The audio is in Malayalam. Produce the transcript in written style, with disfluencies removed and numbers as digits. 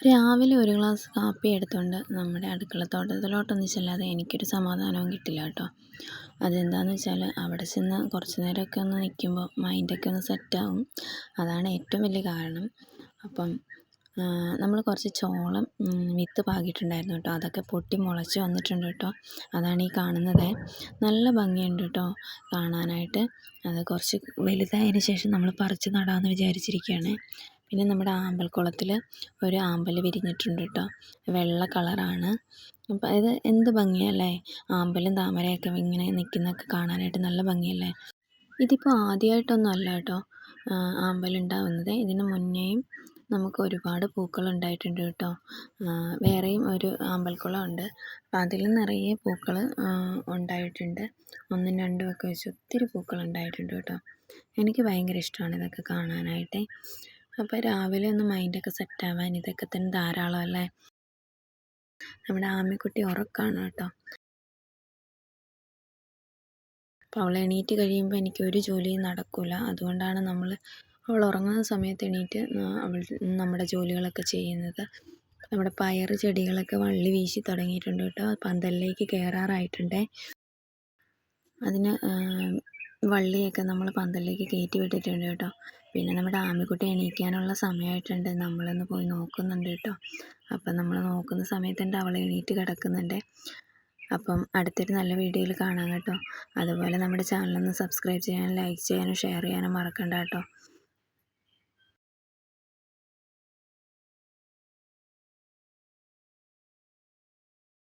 രാവിലെ ഒരു ഗ്ലാസ് കാപ്പി എടുത്തുകൊണ്ട് നമ്മുടെ അടുക്കളത്തോട്ടത്തിലോട്ടൊന്നും ചെല്ലാതെ എനിക്കൊരു സമാധാനവും കിട്ടില്ല കേട്ടോ. അതെന്താണെന്ന് വെച്ചാൽ അവിടെ ചെന്ന് കുറച്ച് നേരമൊക്കെ ഒന്ന് നിൽക്കുമ്പോൾ മൈൻഡൊക്കെ ഒന്ന് സെറ്റാവും. അതാണ് ഏറ്റവും വലിയ കാരണം. അപ്പം നമ്മൾ കുറച്ച് ചോളം വിത്ത് പാകിയിട്ടുണ്ടായിരുന്നു കേട്ടോ. അതൊക്കെ പൊട്ടി മുളച്ച് വന്നിട്ടുണ്ട് കേട്ടോ. അതാണ് ഈ കാണുന്നത്. നല്ല ഭംഗിയുണ്ട് കേട്ടോ കാണാനായിട്ട്. അത് കുറച്ച് വലുതായതിന് ശേഷം നമ്മൾ പറിച്ച് നടാമെന്ന് വിചാരിച്ചിരിക്കുകയാണ്. പിന്നെ നമ്മുടെ ആമ്പൽക്കുളത്തിൽ ഒരു ആമ്പൽ വിരിഞ്ഞിട്ടുണ്ട് കേട്ടോ. വെള്ള കളറാണ്. അപ്പം ഇത് എന്ത് ഭംഗിയല്ലേ, ആമ്പലും താമരയൊക്കെ ഇങ്ങനെ നിൽക്കുന്നതൊക്കെ കാണാനായിട്ട് നല്ല ഭംഗിയല്ലേ. ഇതിപ്പോൾ ആദ്യമായിട്ടൊന്നും അല്ല കേട്ടോ ആമ്പലുണ്ടാവുന്നത്. ഇതിന് മുന്നേയും നമുക്ക് ഒരുപാട് പൂക്കൾ ഉണ്ടായിട്ടുണ്ട് കേട്ടോ. വേറെയും ഒരു ആമ്പൽക്കുളം ഉണ്ട്. അപ്പം അതിൽ നിറയെ പൂക്കൾ ഉണ്ടായിട്ടുണ്ട്. ഒന്നും രണ്ടും ഒക്കെ വെച്ച് ഒത്തിരി പൂക്കൾ ഉണ്ടായിട്ടുണ്ട് കേട്ടോ. എനിക്ക് ഭയങ്കര ഇഷ്ടമാണ് ഇതൊക്കെ കാണാനായിട്ട്. അപ്പോൾ രാവിലെ ഒന്ന് മൈൻഡൊക്കെ സെറ്റാവാൻ ഇതൊക്കെ തന്നെ ധാരാളം അല്ലേ. നമ്മുടെ ആമിക്കുട്ടി ഉറക്കമാണ് കേട്ടോ. അപ്പോൾ അവൾ എണീറ്റ് കഴിയുമ്പോൾ എനിക്ക് ഒരു ജോലിയും നടക്കില്ല. അതുകൊണ്ടാണ് അവൾ ഉറങ്ങുന്ന സമയത്ത് എണീറ്റ് നമ്മുടെ ജോലികളൊക്കെ ചെയ്യുന്നത്. നമ്മുടെ പയർ ചെടികളൊക്കെ വള്ളി വീശി തുടങ്ങിയിട്ടുണ്ട് കേട്ടോ. പന്തലിലേക്ക് കയറാറായിട്ടുണ്ട്. അതിന് വള്ളിയൊക്കെ നമ്മൾ പന്തലിലേക്ക് കയറ്റി വിട്ടിട്ടുണ്ട് കേട്ടോ. പിന്നെ നമ്മുടെ ആമിക്കുട്ടി എണീക്കാനുള്ള സമയമായിട്ടുണ്ട്. നമ്മളൊന്ന് പോയി നോക്കുന്നുണ്ട് കേട്ടോ. അപ്പം നമ്മൾ നോക്കുന്ന സമയത്തുണ്ട് അവൾ എണീറ്റ് കിടക്കുന്നുണ്ട്. അപ്പം അടുത്തൊരു നല്ല വീഡിയോയിൽ കാണാം കേട്ടോ. അതുപോലെ നമ്മുടെ ചാനലൊന്ന് സബ്സ്ക്രൈബ് ചെയ്യാനും ലൈക്ക് ചെയ്യാനും ഷെയർ ചെയ്യാനും മറക്കണ്ട കേട്ടോ.